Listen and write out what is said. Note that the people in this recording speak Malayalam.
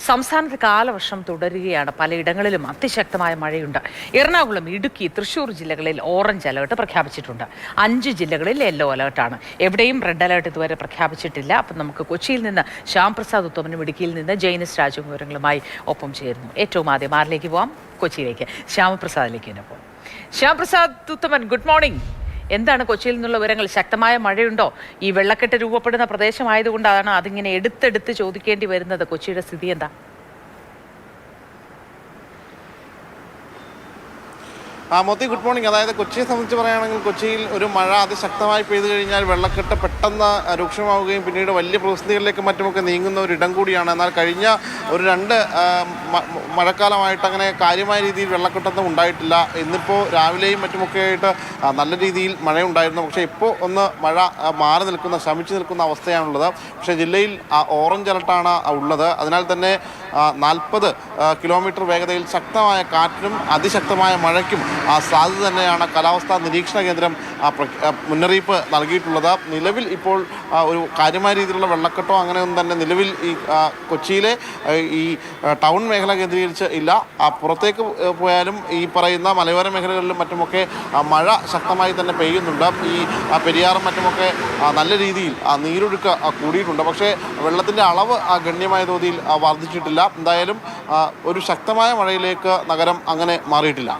സംസ്ഥാനത്ത് കാലവർഷം തുടരുകയാണ്. പലയിടങ്ങളിലും അതിശക്തമായ മഴയുണ്ട്. എറണാകുളം, ഇടുക്കി, തൃശൂർ ജില്ലകളിൽ ഓറഞ്ച് അലേർട്ട് പ്രഖ്യാപിച്ചിട്ടുണ്ട്. 5 ജില്ലകളിൽ യെല്ലോ അലേർട്ടാണ്. എവിടെയും റെഡ് അലേർട്ട് ഇതുവരെ പ്രഖ്യാപിച്ചിട്ടില്ല. അപ്പം നമുക്ക് കൊച്ചിയിൽ നിന്ന് ശ്യാം പ്രസാദ് ഉത്തമനും ഇടുക്കിയിൽ നിന്ന് ജൈനസ് രാജു വിവരങ്ങളുമായി ഒപ്പം ചേരുന്നു. ഏറ്റവും ആദ്യം ആരിലേക്ക് പോവാം? കൊച്ചിയിലേക്ക്, ശ്യാമപ്രസാദിലേക്ക് തന്നെ പോകാം. ശ്യാമപ്രസാദ് ഉത്തമൻ, ഗുഡ് മോർണിംഗ്. എന്താണ് കൊച്ചിയിൽ നിന്നുള്ള വിവരങ്ങൾ? ശക്തമായ മഴയുണ്ടോ? ഈ വെള്ളക്കെട്ട് രൂപപ്പെടുന്ന പ്രദേശമായതുകൊണ്ടാണ് അതിങ്ങനെ എടുത്തെടുത്ത് ചോദിക്കേണ്ടി വരുന്നത്. കൊച്ചിയുടെ സ്ഥിതി എന്താ? Moti, good morning. അതായത് കൊച്ചിയെ സംബന്ധിച്ച് പറയുകയാണെങ്കിൽ കൊച്ചിയിൽ ഒരു മഴ അതിശക്തമായി പെയ്തു കഴിഞ്ഞാൽ വെള്ളക്കെട്ട് പെട്ടെന്ന് രൂക്ഷമാവുകയും പിന്നീട് വലിയ പ്രതിസന്ധികളിലേക്കും മറ്റുമൊക്കെ നീങ്ങുന്ന ഒരു ഇടം കൂടിയാണ്. എന്നാൽ കഴിഞ്ഞ ഒരു 2 മഴക്കാലമായിട്ട് അങ്ങനെ കാര്യമായ രീതിയിൽ വെള്ളക്കെട്ടൊന്നും ഉണ്ടായിട്ടില്ല. ഇന്നിപ്പോൾ രാവിലെയും മറ്റുമൊക്കെ ആയിട്ട് നല്ല രീതിയിൽ മഴയുണ്ടായിരുന്നു. പക്ഷേ ഇപ്പോൾ ഒന്ന് മഴ മാറി നിൽക്കുന്ന, ശമിച്ചു നിൽക്കുന്ന അവസ്ഥയാണുള്ളത്. പക്ഷേ ജില്ലയിൽ ഓറഞ്ച് അലർട്ടാണ് ഉള്ളത്. അതിനാൽ തന്നെ 40 കിലോമീറ്റർ വേഗതയിൽ ശക്തമായ കാറ്റിനും അതിശക്തമായ മഴയ്ക്കും സാധ്യത തന്നെയാണ് കാലാവസ്ഥാ നിരീക്ഷണ കേന്ദ്രം മുന്നറിയിപ്പ് നൽകിയിട്ടുള്ളത്. നിലവിൽ ഇപ്പോൾ ഒരു കാര്യമായ രീതിയിലുള്ള വെള്ളക്കെട്ടോ അങ്ങനെയൊന്നും തന്നെ നിലവിൽ ഈ കൊച്ചിയിലെ ഈ ടൗൺ മേഖല കേന്ദ്രീകരിച്ച് ഇല്ല. പുറത്തേക്ക് പോയാലും ഈ പറയുന്ന മലയോര മേഖലകളിലും മറ്റുമൊക്കെ മഴ ശക്തമായി തന്നെ പെയ്യുന്നുണ്ട്. ഈ പെരിയാറും മറ്റുമൊക്കെ നല്ല രീതിയിൽ നീരൊഴുക്ക് കൂടിയിട്ടുണ്ട്. പക്ഷേ വെള്ളത്തിൻ്റെ അളവ് ഗണ്യമായ തോതിൽ വർദ്ധിച്ചിട്ടില്ല. എന്തായാലും ഒരു ശക്തമായ മഴയിലേക്ക് നഗരം അങ്ങനെ മാറിയിട്ടില്ല.